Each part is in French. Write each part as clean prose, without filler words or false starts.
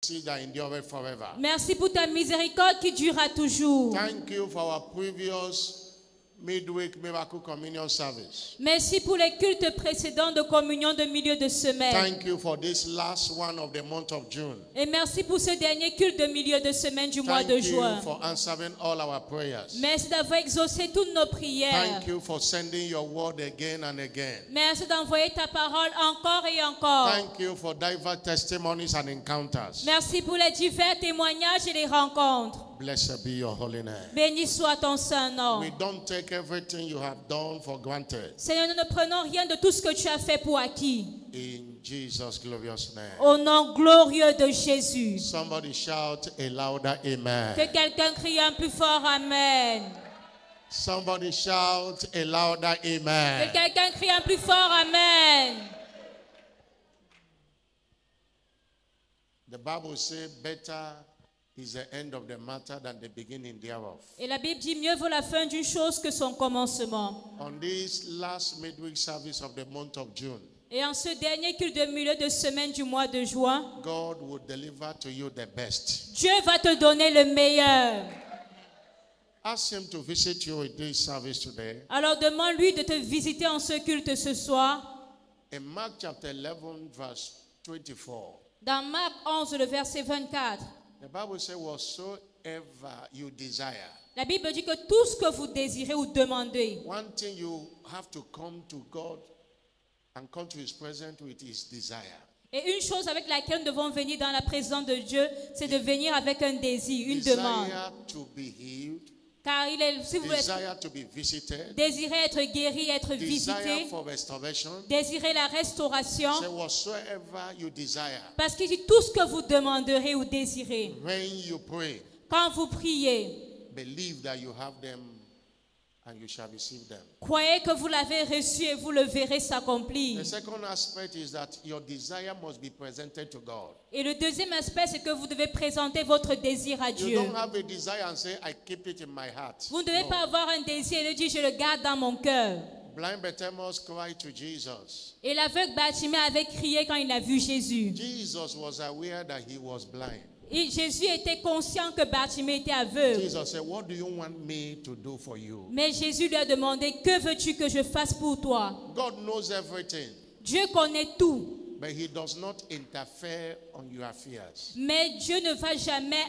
that endureth forever. Merci pour ta miséricorde qui durera toujours. Thank you for our previous midweek miracle communion service. Merci pour les cultes précédents de communion de milieu de semaine. Thank you for this last one of the month of June. Et merci pour ce dernier culte de milieu de semaine du mois de juin. Thank you for answering all our prayers. Merci d'avoir exaucé toutes nos prières. Thank you for sending your word again and again. Merci d'envoyer ta parole encore et encore. Thank you for diverse testimonies and encounters. Merci pour les divers témoignages et les rencontres. Blessed be your holy name. Béni soit ton saint nom. We don't take everything you have done for granted. Seigneur, nous ne prenons rien de tout ce que tu as fait pour acquis. In Jesus' glorious name. Au nom glorieux de Jésus. Somebody shout a louder amen. Que quelqu'un crie un plus fort amen. Somebody shout a louder Que amen. quelqu'un crie un plus fort amen. The Bible says better is the end of the matter than the beginning thereof. Et la Bible dit mieux vaut la fin d'une chose que son commencement. On this last midweek service of the month of June, Et en ce dernier culte de milieu de semaine du mois de juin, God will deliver to you the best. Dieu va te donner le meilleur. Ask him to visit you in this service today. Alors demande-lui de te visiter en ce culte ce soir. In Mark chapter 11 verse 24, Dans Marc 11, le verset 24, the Bible says, whatsoever you desire. la Bible dit que tout ce que vous désirez ou demandez, One thing you have to come to God and come to his presence with his desire. et une chose avec laquelle nous devons venir dans la présence de Dieu, c'est de venir avec un désir, une demande. Desire to be healed, Car si vous desire to be visited, désirez être guéri, être desire visité, for restoration. désirez la restauration, Say whatsoever you desire. parce qu'il dit tout ce que vous demanderez ou désirez. When you pray, Quand vous priez, believe that you have them and you shall receive them. croyez que vous l'avez reçu et vous le verrez s'accomplir. The second aspect is that your desire must be presented to God. Et le deuxième aspect, c'est que vous devez présenter votre désir à You Dieu. don't have a desire and say, I keep it in my heart. Vous ne devez No. pas avoir un désir et le dire, je le garde dans mon cœur. Blind Bartimaeus cried to Jesus. Et l'aveugle Bartimée avait crié quand il a vu Jésus. Jesus was aware that he was blind. Et Jésus était conscient que Bartimée était aveugle. Jesus said, what do you want me to do for you? Mais Jésus lui a demandé, que veux-tu que je fasse pour toi? God knows everything, Dieu connaît tout. but he does not interfere on your affairs. Mais Dieu ne va jamais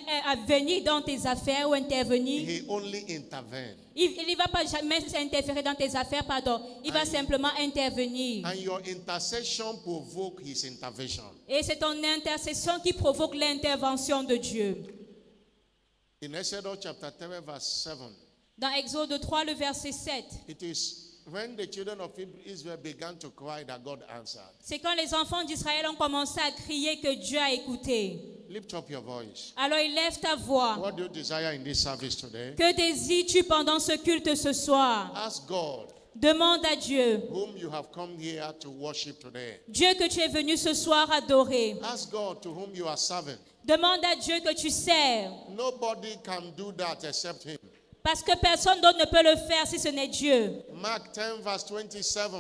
venir dans tes affaires ou intervenir. He only intervenes. Il ne va pas jamais interférer dans tes affaires, pardon. Il va simplement intervenir. And your intercession provoke his intervention. Et c'est ton intercession qui provoque l'intervention de Dieu. In Exodus chapter 3 verse 7, Dans Exode 3, le verset 7, it is when the children of Israel began to cry that God answered. c'est quand les enfants d'Israël ont commencé à crier que Dieu a écouté. Lift up your voice. Alors élève ta voix. What do you desire in this service today? Que désires-tu pendant ce culte ce soir? Ask God, Demande à Dieu. whom you have come here to worship today. Dieu que tu es venu ce soir adorer. Ask God to whom you are serving. Demande à Dieu que tu sers. Nobody can do that except him. Parce que personne d'autre ne peut le faire si ce n'est Dieu. Mark 10 verse 27.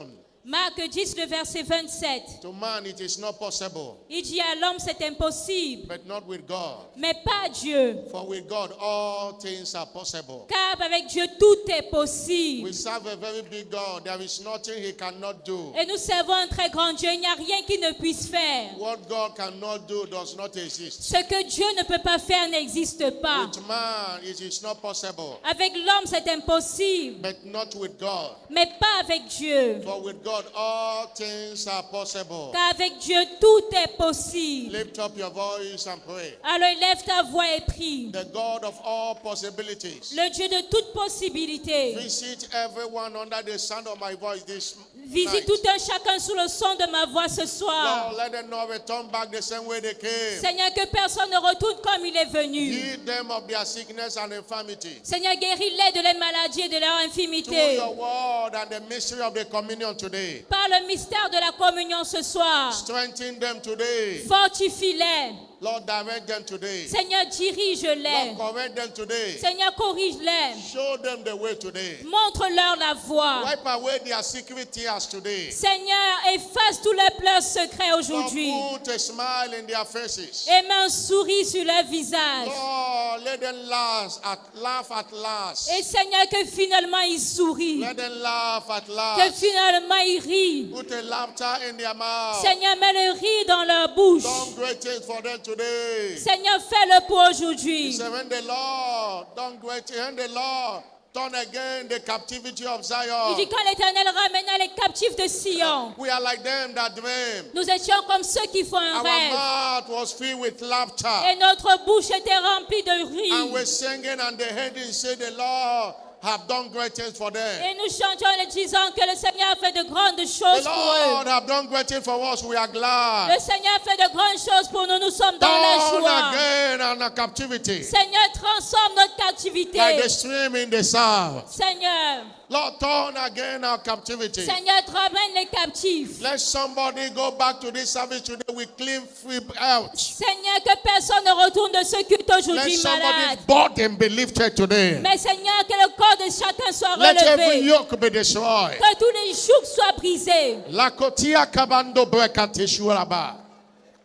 Marc 10, le verset 27. To man it is not possible, Il dit à l'homme, c'est impossible. but not with God. Mais pas Dieu. For with God all things are possible. Car avec Dieu, tout est possible. We serve a very big God. There is nothing he cannot do. Et nous servons un très grand Dieu. Il n'y a rien qu'il ne puisse faire. What God cannot do does not exist. Ce que Dieu ne peut pas faire n'existe pas. With man it is not possible, Avec l'homme, c'est impossible. but not with God. Mais pas avec Dieu. For with God all things are possible. Car avec Dieu, tout est possible. Lift up your voice and pray. Alors élève ta voix et prie. The God of all possibilities, Le Dieu de toute possibilité. visit everyone under the sound of my voice this Visite night. tout un chacun sous le son de ma voix ce soir. Lord, let them not return back the same way they came. Seigneur, que personne ne retourne comme il est venu. Heal them of their sickness and infirmity. Seigneur, guéris-les de leurs maladies et de leur Through infirmité. your word and the mystery of the communion today. Par le mystère de la communion ce soir. Strengthen them today. Fortifie-les. Lord, direct them today. Seigneur, dirige-les. Lord, correct them today. Seigneur, corrige-les. Show them the way today. Montre-leur la voie. Wipe away their secret tears today. Seigneur, efface tous les pleurs secrets aujourd'hui. Lord, put a smile in their faces. Et mets un sourire sur leur visage. Lord, let them laugh at last. Et Seigneur, que finalement ils sourient. Let them laugh at Que last. finalement ils rient. Put a laughter in their mouth. Seigneur, mets le rire dans leur bouche. Done great things for them today. Seigneur, fais-le pour aujourd'hui. Say, when the Lord done great things, when the Lord turn again the captivity of Il Zion, dit quand l'Éternel ramena les captifs de Sion, we are like them that dream. nous étions comme ceux qui font un Our rêve. mouth was filled with laughter. Et notre bouche était remplie de And rire. we're singing and the heading say the Lord have done great things for them. Et nous chantions en disant que le Seigneur a fait de grandes The choses pour Lord eux. have done great things for us. We are glad. Le Seigneur a fait de grandes choses pour nous. Nous sommes dans la Turn joie. again on our captivity. Seigneur, transforme notre Like captivité. the stream in the south. Seigneur, Lord, turn again our captivity. Seigneur, ramène les captifs. Let somebody go back to this service today with clean free out. Seigneur, que personne ne retourne de ce culte Let aujourd'hui malade. somebody's burden be lifted today. Mais Seigneur, que le corps de chacun soit Let every relevé. yoke be destroyed. Que tous les jougs soient brisés. Lakotia kabando brakate shuaraba.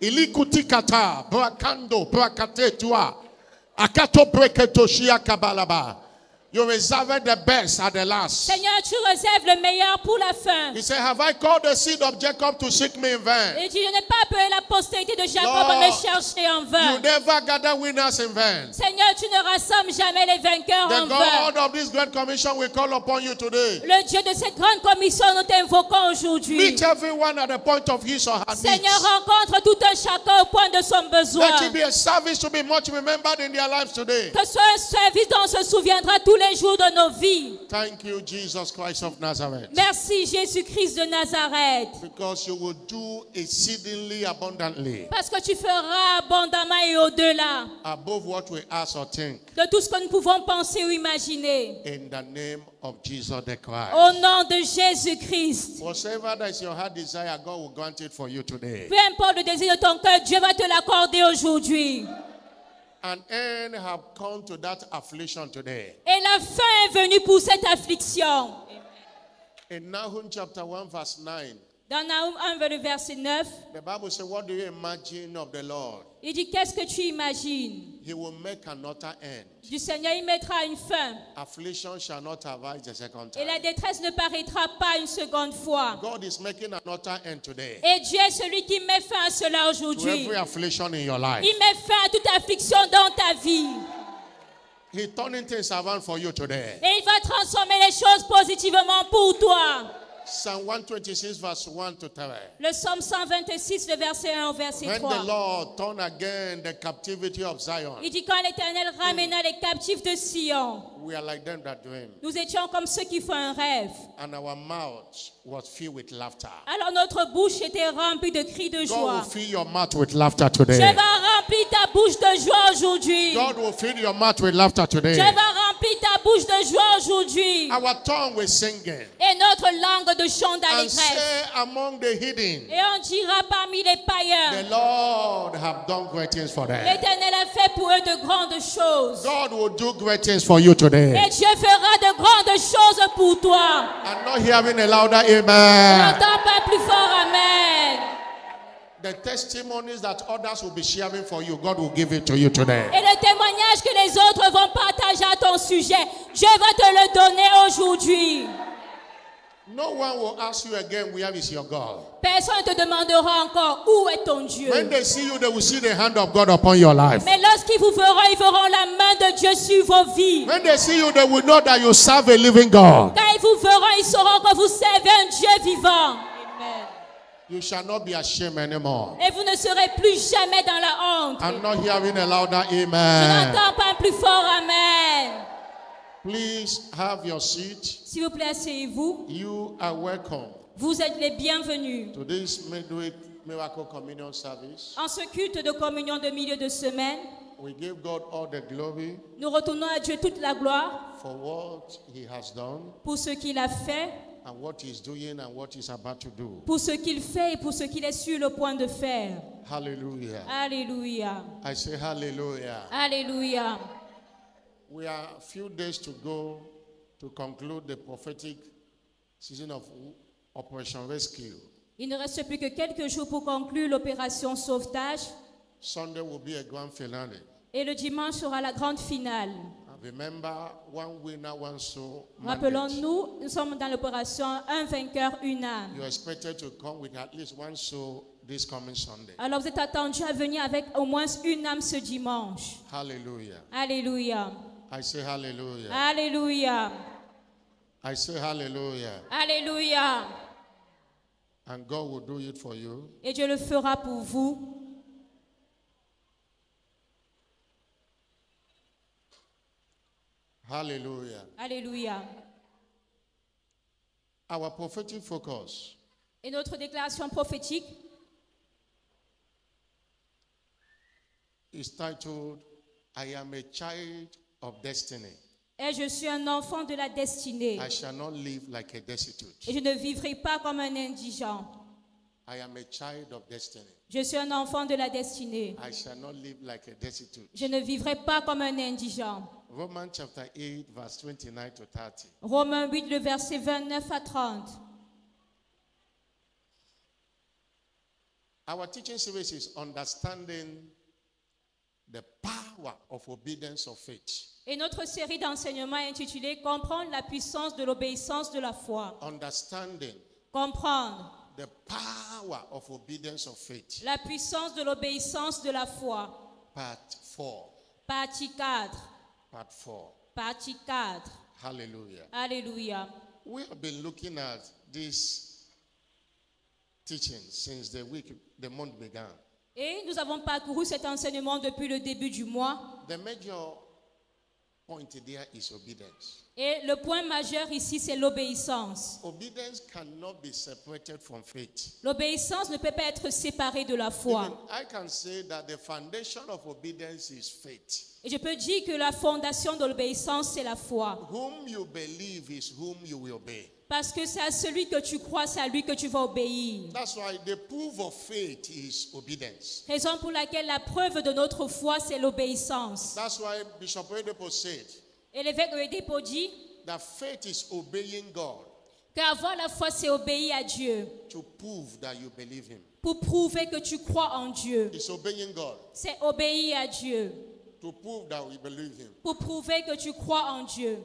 Ilikuti kata brakando brakate tua. Akato breketo shia kabalaba. You reserved the best at the last. Seigneur, tu réserves le meilleur pour la fin. He said, have I called the seed of Jacob to seek me in vain? Et tu n'es pas appelé la postérité de Jacob Lord, à me chercher en You vain. never gather winners in vain. Seigneur, tu ne rassembles jamais les vainqueurs The en vain. God of this great commission will call upon you today. Le Dieu de cette grande commission, nous t'invoquons aujourd'hui. Meet everyone at the point of his or her Seigneur, needs. rencontre tout un chacun au point de son besoin. Let it be a service to be much remembered in their lives today. Que ce soit un service dont on se souviendra tous les jours de nos vies. Thank you, Jesus Christ of Nazareth. Merci Jésus-Christ de Nazareth. Because you will do exceedingly abundantly Parce que tu feras abondamment et au-delà above what we ask or think de tout ce que nous pouvons penser ou imaginer. in the name of Jesus the Christ. Au nom de Jésus-Christ. Whatever that is your heart desire, God will grant it for you today. Peu importe le désir de ton cœur, Dieu va te l'accorder aujourd'hui. An end have come to that affliction today. Et la fin est venue pour cette affliction. In Nahum chapter 1 verse 9, Dans Nahum 1, le verset 9, the Bible says, what do you imagine of the Lord? il dit, qu'est-ce que tu imagines? He will make another end. Du Seigneur, il mettra une fin. Affliction shall not arise the second Et la time. détresse ne paraîtra pas une seconde fois. God is making another end today Et Dieu est celui qui met fin à cela to aujourd'hui. every affliction in your life. Il met fin à toute affliction dans ta vie. He's turning things around for you today. Et il va transformer les choses positivement pour toi. Psalm 126 verse 1 to 3. Le psaume 126, le verset 1 au verset When 3. the Lord turn again the captivity of Zion, Il dit quand l'Éternel ramena les captifs de Sion, we are like them that dream. nous étions comme ceux qui font un rêve. And our mouth was filled with laughter. Alors notre bouche était remplie de cris de God will joie. fill your mouth with laughter Dieu today. va remplir ta bouche de joie aujourd'hui. God will fill your mouth with laughter Dieu today. va remplir ta bouche de joie aujourd'hui. Our tongue will singing Et notre langue de chant and d'allégresse. say among the hidden, Et on dira parmi les the païens, Lord have done great things for them. l'Éternel a fait pour eux de grandes choses. God will do great things for you today. Et Dieu fera de grandes choses pour toi. I'm not hearing a louder Je amen. n'entends pas plus fort, amen. The testimonies that others will be sharing for you, God will give it to you today. Et le témoignage que les autres vont partager à ton sujet, Dieu va te le donner aujourd'hui. No one will ask you again, where is your God? Personne ne te demandera encore où est ton Dieu. When they see you, they will see the hand of God upon your life. Mais lorsqu'ils vous verront, ils verront la main de Dieu sur vos vies. When they see you, they will know that you serve a living God. Quand ils vous verront, ils sauront que vous servez un Dieu vivant. Amen. You shall not be ashamed anymore. Et vous ne serez plus jamais dans la honte. I'm not hearing a louder Je amen. n'entends pas plus fort, amen. Please have your seat. S'il vous plaît, asseyez-vous. You are welcome Vous êtes les bienvenus. to this midweek miracle communion service. En ce culte de communion de milieu de semaine, We give God all the glory nous retournons à Dieu toute la gloire for what He has done pour ce qu'il a fait and what he's doing and what he's about to do. pour ce qu'il fait et pour ce qu'il est sur le point de faire. Hallelujah. Alléluia. I say hallelujah. Alléluia. We are a few days to go to conclude the prophetic season of Operation Rescue. Il ne reste plus que quelques jours pour conclure l'opération sauvetage. Sunday will be a grand finale. Et le dimanche sera la grande finale. And remember, one winner, one soul. Rappelons-nous, nous sommes dans l'opération Un vainqueur, une âme. You are expected to come with at least one soul this coming Sunday. Alors vous êtes attendu à venir avec au moins une âme ce dimanche. Hallelujah. Alléluia. I say hallelujah. Alléluia. I say hallelujah. Alléluia. And God will do it for you. Et Dieu le fera pour vous. Hallelujah. Alléluia. Our prophetic focus Et notre déclaration prophétique is titled, I am a child of destiny. est Je suis un enfant de la destinée. I shall not live like a destitute. Et je ne vivrai pas comme un indigent. I am a child of destiny. Je suis un enfant de la destinée. I shall not live like a destitute. Je ne vivrai pas comme un indigent. Romans chapter 8, verse 29 to 30. Romains 8, le verset 29 à 30. Our teaching series is understanding the power of obedience of faith. Et notre série d'enseignements est intitulée Comprendre la puissance de l'obéissance de la foi. Understanding Comprendre the power of obedience of faith. la puissance de l'obéissance de la foi. Part 4. Partie 4. Part 4. Partie 4. Hallelujah. Alléluia. We have been looking at this teaching since the month began. Et nous avons parcouru cet enseignement depuis le début du mois. The major point there is obedience. Et le point majeur ici, c'est l'obéissance. Obedience cannot be separated from faith. L'obéissance ne peut pas être séparée de la foi. Even I can say that the foundation of obedience is faith. Et je peux dire que la fondation de l'obéissance, c'est la foi. Whom you believe is whom you will obey. Parce que c'est à celui que tu crois, c'est à lui que tu vas obéir. That's why the proof of faith is obedience. Raison pour laquelle la preuve de notre foi, c'est l'obéissance. That's why Bishop Oyedepo said Et l'évêque Oyedepo dit that faith is obeying God qu'avoir la foi, c'est obéir à Dieu. to prove that you believe Him. Pour prouver que tu crois en Dieu. It's obeying God C'est obéir à Dieu. to prove that we believe Him. Pour prouver que tu crois en Dieu.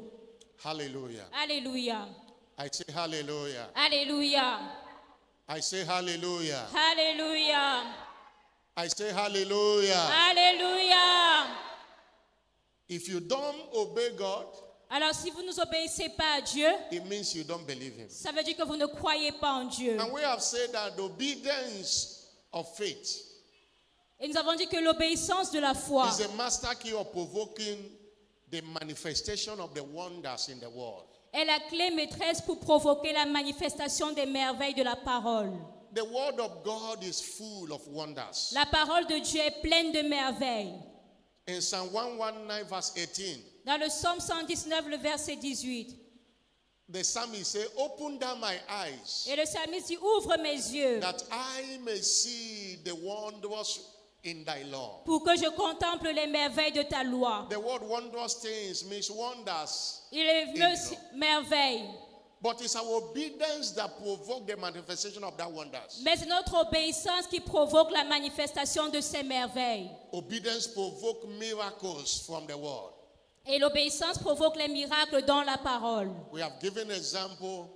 Hallelujah. Alléluia. I say hallelujah. Alléluia. I say hallelujah. Alléluia. I say hallelujah. Alléluia. If you don't obey God, Alors si vous ne obéissez pas à Dieu, it means you don't believe Him. ça veut dire que vous ne croyez pas en Dieu. And we have said that the obedience of faith Et nous avons dit que l'obéissance de la foi is a master key of provoking the manifestation of the wonders in the world. est la clé maîtresse pour provoquer la manifestation des merveilles de la parole. The word of God is full of wonders. La parole de Dieu est pleine de merveilles. In Psalm 119 verse 18, Dans le psaume 119, le verset 18, the psalmist says, open down my eyes et le psalmiste dit, ouvre mes yeux that I may see the wonders in thy law. pour que je contemple les merveilles de ta loi. The word wondrous things means wonders. Il est merveille. But it's our obedience that provoke the manifestation of that wonders. Mais c'est notre obéissance qui provoque la manifestation de ces merveilles. Obedience provoke miracles from the world. Et l'obéissance provoque les miracles dans la parole. We have given example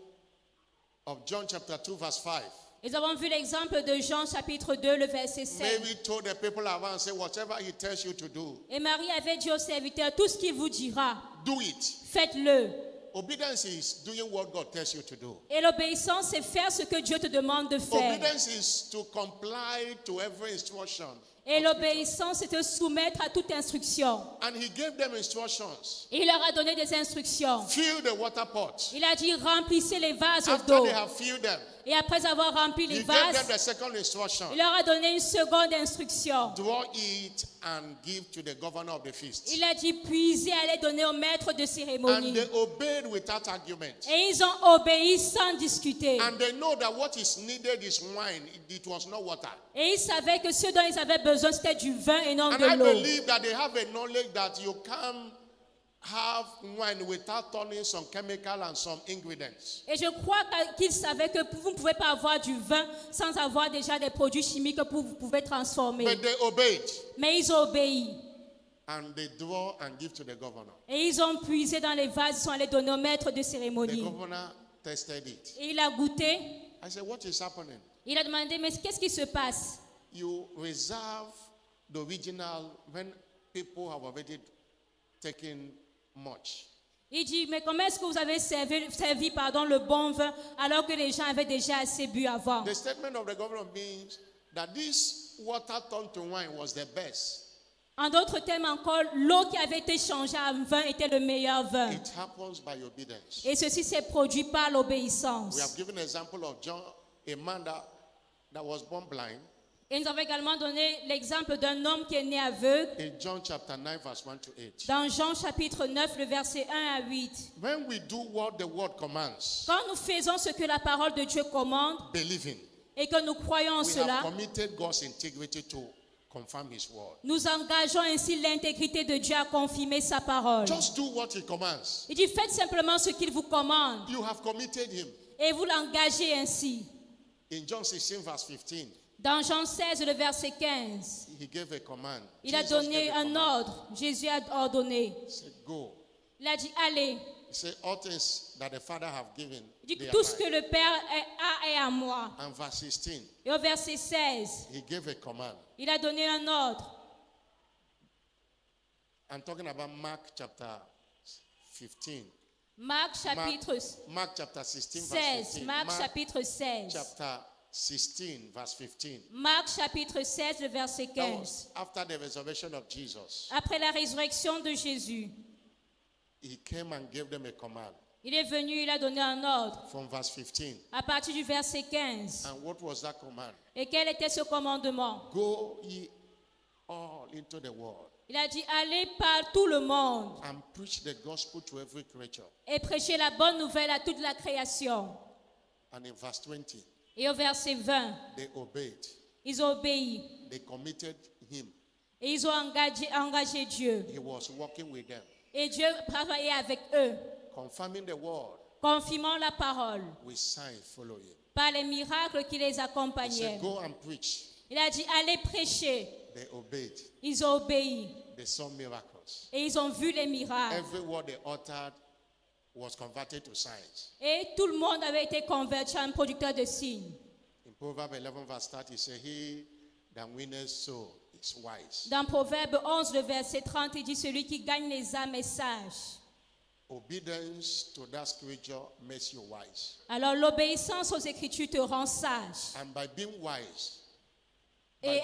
of John chapter 2 verse 5. Nous avons vu l'exemple de Jean chapitre 2, le verset 7. Mary told the people around, say, whatever he tells you to do, Et Marie avait dit aux serviteurs, tout ce qu'il vous dira, do it. faites-le. Obedience is doing what God tells you to do. Et l'obéissance, c'est faire ce que Dieu te demande de faire. Obedience is to comply to every instruction. Et l'obéissance, c'est te soumettre à toute instruction. And he gave them instructions. Et il leur a donné des instructions. Fill the water pot. Il a dit, remplissez les vases After d'eau. they have filled them, Et après avoir rempli He les gave them vases, the second instruction. il leur a donné une seconde instruction. Draw it and give to the governor of the feast. Il a dit puiser, allez donner au maître de And cérémonie. they obeyed without argument. Et ils ont obéi sans discuter. And they know that what is needed is wine. It was not water. Et ils savaient que ce dont ils avaient besoin, c'était du vin et non And de I l'eau. believe that they have a knowledge that you can't have wine without turning some chemical and some ingredients. Et je crois qu'ils savaient que vous ne pouvez pas avoir du vin sans avoir déjà des produits chimiques que vous pouvez transformer. But they obeyed. Mais ils ont obéi. And they draw and give to the governor. Et ils ont puisé dans les vases, ils sont allés donner au maître de The cérémonie. governor tested it. Et il a goûté. I said, what is happening? Il a demandé, mais qu'est-ce qui se passe? You reserve the original when people have already taken much. Il dit, mais comment est-ce que vous avez servi le bon vin alors que les gens avaient déjà assez bu avant? The statement of the governor means that this water turned to wine was the best. En d'autres termes encore, l'eau qui avait été changée en vin était le meilleur vin. It happens by obedience. Et ceci s'est produit par l'obéissance. We have given an example of John, a man that was born blind. Et nous avons également donné l'exemple d'un homme qui est né aveugle In John chapter 9, verse 1 to 8. dans Jean chapitre 9, le verset 1 à 8. When we do what the word commands, Quand nous faisons ce que la parole de Dieu commande believing, et que nous croyons en we cela, have committed God's integrity to confirm his word. nous engageons ainsi l'intégrité de Dieu à confirmer sa parole. Just do what he commands. Il dit, faites simplement ce qu'il vous commande You have committed him. et vous l'engagez ainsi. In John 16, verse 15, Dans Jean 16, le verset 15, he gave a command. il a Jesus donné gave a un command. ordre. Jésus a ordonné. He said, go. Il a dit, allez. He said, all things that the Father have given, Il dit they que are tout ce que mine. le Père a est à moi. And verse 16, Et au verset 16, he gave a command. il a donné un ordre. I'm talking about Mark chapter 15. Marc chapitre Mark chapter 16, verse 16. 15. Marc chapitre 16. chapter 16, verse 15. Marc chapitre 16, le verset That 15. was after the resurrection of Jesus. Après la résurrection de Jésus, He came and gave them a command il est venu, il a donné un ordre from verse 15. à partir du verset 15. And what was that command? Et quel était ce commandement? Go ye all into the world Il a dit, allez par tout le monde and preach the gospel to every creature. et prêchez la bonne nouvelle à toute la création. And in verse 20, Et au verset 20, they obeyed. ils ont obéi They committed him. et ils ont engagé Dieu. He was working with them, Et Dieu travaillait avec eux, confirming the word confirmant la parole with signs following. par les miracles qui les He accompagnaient. said, go and preach. Il a dit, allez prêcher. They obeyed. Ils ont obéi They saw miracles. et ils ont vu les miracles. Every word they uttered was converted to signs. Et tout le monde avait été converti en producteur de signes. In Proverbs 11, verse 30, he said, he that winneth soul is wise. Dans Proverbe 11, le verset 30, il dit, celui qui gagne les âmes est sage. Obedience to that scripture makes you wise. Alors l'obéissance aux Écritures te rend sage. And by being wise, Et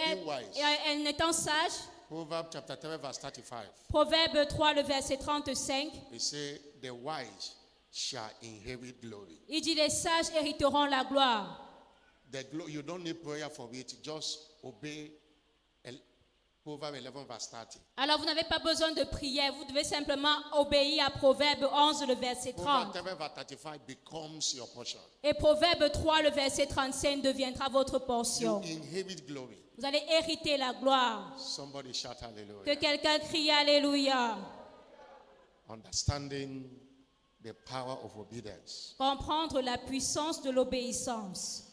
en étant sage, Proverbs chapter 3, verse 35, Proverbe 3, le verset 35, he said, the wise shall inherit glory. il dit, les sages hériteront la gloire. You don't need prayer for it, just obey Proverbs 11, verse 30. Alors vous n'avez pas besoin de prière, vous devez simplement obéir à Proverbe 11, le verset 30. Proverbs 3, verse 35 becomes your portion. Et Proverbe 3, le verset 35 deviendra votre portion. You inherit glory. Vous allez hériter la gloire. Somebody shout Que hallelujah. quelqu'un crie Alléluia. Understanding the power of obedience. Comprendre la puissance de l'obéissance.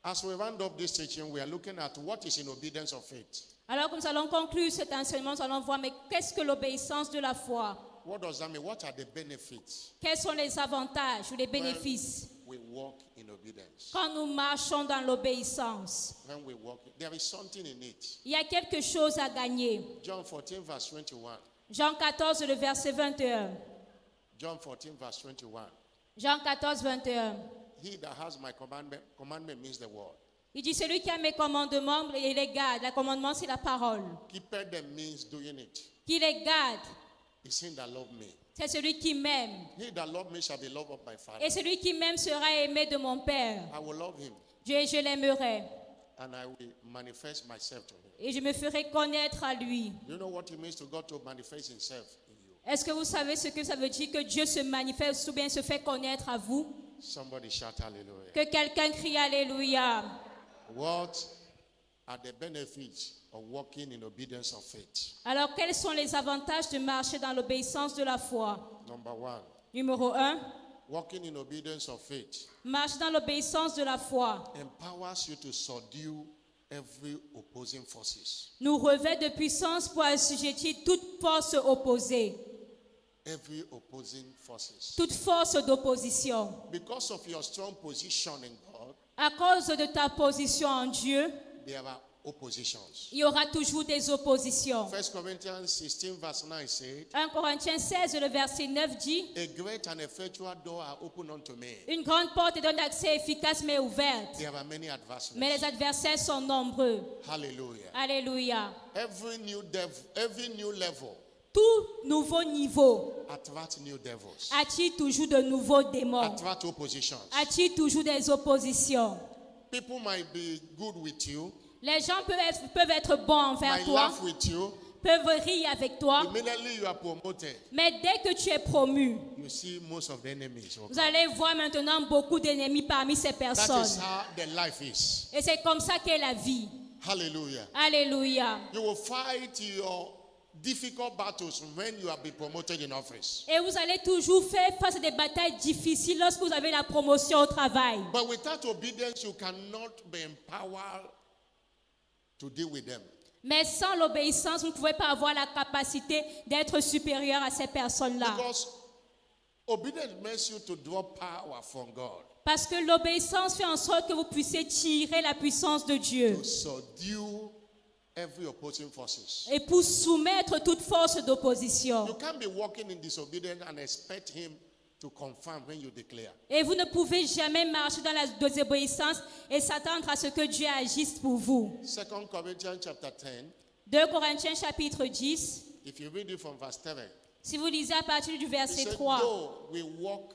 As we round up this teaching, we are looking at what is in obedience of faith. Alors que nous allons conclure cet enseignement, nous allons voir, mais qu'est-ce que l'obéissance de la foi? What does that mean? What are the benefits Quels sont les avantages ou les bénéfices when we walk in obedience? quand nous marchons dans l'obéissance? When we walk, there is something in it. Il y a quelque chose à gagner. John 14, verse 21. Jean 14, le verset 21. John 14, verse 21. Jean 14, 21. He that has my commandment means the word. Il dit, celui qui a mes commandements et les garde. Le commandement, c'est la parole. Keeping them means doing it. Qui les garde, It's him that love me. C'est celui qui m'aime. He that loved me shall be loved of my Father. Et celui qui m'aime sera aimé de mon Père. I will love him, Je l'aimerai. and I will manifest myself to him. Et je me ferai connaître à lui. You know what it means to God to manifest himself in you? Est-ce que vous savez ce que ça veut dire que Dieu se manifeste ou bien se fait connaître à vous? Somebody shout hallelujah. Que quelqu'un crie Alléluia. What are the benefits of walking in obedience of faith? Alors, quels sont les avantages de marcher dans l'obéissance de la foi? Number one, Numéro 1, walking in obedience of faith marcher dans l'obéissance de la foi empowers you to subdue every opposing forces. nous revêt de puissance pour assujettir toute force opposée, Every opposing forces. toute force d'opposition. Because of your strong position in God, À cause de ta position en Dieu, there are oppositions. il y aura toujours des oppositions. 1 Corinthians 16 verse 9 said, 1 Corinthiens 16, le verset 9 dit, a great and effectual door are open unto me. une grande porte donne accès efficace mais ouverte. There are many adversaries. Mais les adversaires sont nombreux. Hallelujah. Alléluia. Every new level Tout nouveau niveau attract new devils. attire toujours de nouveaux démons, Attract oppositions. attire toujours des oppositions. People might be good with you, Les gens peuvent être bons envers might toi, laugh with you. peuvent rire avec toi, Immediately you are promoted. mais dès que tu es promu, You see most of the enemies. vous allez voir maintenant beaucoup d'ennemis parmi ces That personnes. is how the life is. Et c'est comme ça qu'est la vie. Hallelujah. Alléluia. You will fight your difficult battles when you have been promoted in office. Et vous allez toujours faire face à des batailles difficiles lorsque vous avez la promotion au travail. But without obedience, you cannot be empowered to deal with them. Mais sans l'obéissance, vous ne pouvez pas avoir la capacité d'être supérieur à ces personnes-là. Because obedience makes you to draw power from God, Parce que l'obéissance fait en sorte que vous puissiez tirer la puissance de Dieu. to subdue every opposing forces. Et pour soumettre toute force d'opposition. You can't be walking in disobedience and expect Him to confirm when you declare. Et vous ne pouvez jamais marcher dans la désobéissance et s'attendre à ce que Dieu agisse pour vous. 2 Corinthians chapter 10, 2 Corinthiens chapitre 10, if you read it from verse 7, si vous lisez à partir du it verset said, 3, though we walk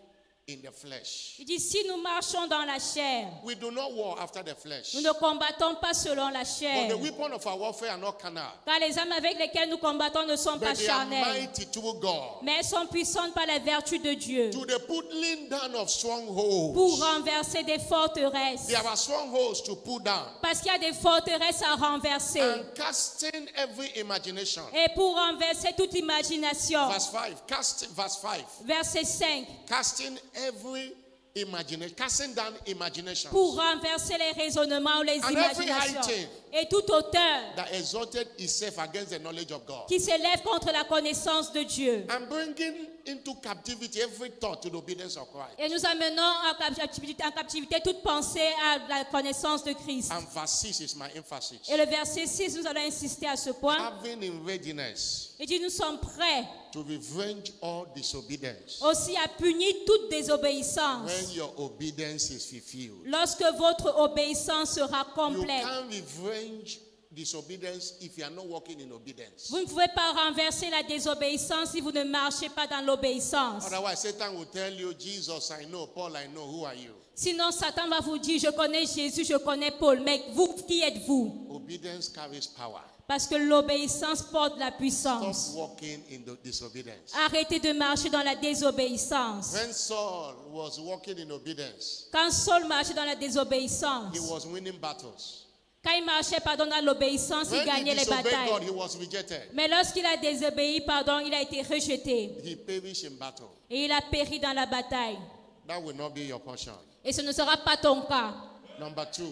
in the flesh, il dit, si nous marchons dans la chair, we do not war after the flesh. nous ne combattons pas selon la For chair. the weapon of our warfare are not carnal, Car les armes avec lesquelles nous combattons ne sont pas but they are charnelles, mighty through God, mais elles sont puissantes par la vertu de Dieu to the pulling down of pour strongholds. renverser des forteresses. There are strongholds to pull down, Parce qu'il y a des forteresses à renverser. and casting every imagination. Et pour renverser toute imagination. Verse 5, verse 5, Verset 5. casting every imagination, casting down imagination Pour renverser les raisonnements ou les And every imaginations. high thing Et toute hauteur that exalted itself against the knowledge of God, qui s'élève contre la connaissance de Dieu. and bringing into captivity every thought to the obedience of Christ. Et nous amenons en captivité toute pensée à la connaissance de Christ. And verse 6 is my emphasis. Et le verset 6, nous allons insister à ce point. Having in readiness Il dit, nous sommes prêts to revenge all disobedience aussi à punir toute désobéissance when your obedience is fulfilled. lorsque votre obéissance sera You complète. can't revenge disobedience if you are not walking in obedience. Vous ne pouvez pas renverser la désobéissance si vous ne marchez pas dans l'obéissance. Otherwise, Satan will tell you, Jesus, I know, Paul, I know, who are you? Sinon, Satan va vous dire, je connais Jésus, je connais Paul, mais vous, qui êtes-vous? Obedience carries power. Parce que l'obéissance porte la Stop puissance. walking in the disobedience. Arrêtez de marcher dans la désobéissance. When Saul was walking in obedience, Quand Saul marchait dans la he désobéissance, was winning battles. quand il marchait dans l'obéissance, il When he gagnait les disobeyed God, batailles. he was rejected. Mais lorsqu'il a désobéi, il a été rejeté. He perished in battle. Et il a péri dans la bataille. That will not be your portion. Et ce ne sera pas ton cas. Number 2,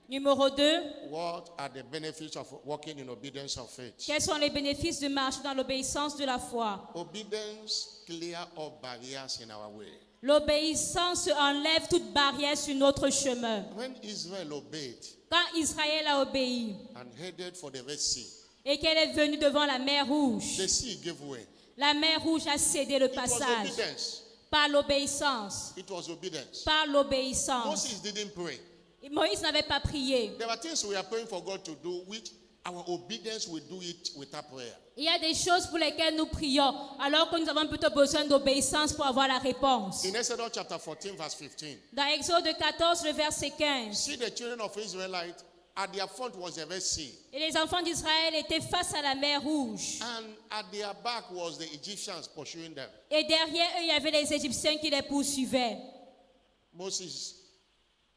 Numéro 2, what are the benefits of walking in obedience of faith? quels sont les bénéfices de marcher dans l'obéissance de la foi? Obedience clear all barriers in our way. L'obéissance enlève toute barrière sur notre chemin. When Israel obeyed Quand Israël a obéi and headed for the Red Sea, et qu'elle est venue devant la mer Rouge, the sea gave way. la mer Rouge a cédé le It was passage obedience. par l'obéissance. It was obedience. Par l'obéissance. Moses didn't pray. Moïse n'avait pas prié. There are things we are praying for God to do which our obedience will do it without prayer. Il y a des choses pour lesquelles nous prions, alors que nous avons plutôt besoin d'obéissance pour avoir la réponse. In Exodus chapter 14, verse 15, Dans Exode 14, le verset 15, see the children of Israelites, at their front was the Red Sea, et les enfants d'Israël étaient face à la mer Rouge. and at their back was the Egyptians pursuing them. Et derrière eux, il y avait les Égyptiens qui les poursuivaient. Moses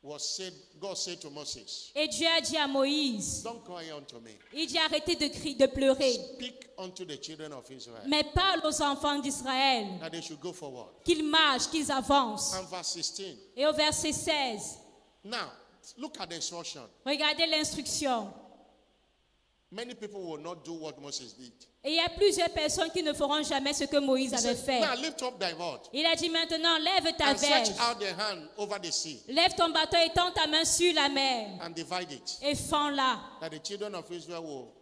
was said, God said to Moses, Et Dieu a dit à Moïse, don't cry unto me. il dit arrêtez de crier, de pleurer, Speak unto the children of Israel mais parle aux enfants d'Israël that they should go forward. qu'ils marchent, qu'ils avancent. And verse 16. Et au verset 16, Now, look at the instruction. regardez l'instruction. Many people will not do what Moses did. Et il y a plusieurs personnes qui ne feront jamais ce que Moïse He avait said, fait. now lift up thy rod Il a dit maintenant, lève ta and stretch verge, out the hand over the sea lève ton bâton et tends ta main sur la mer and divide it, et fends-la. that the children of Israel will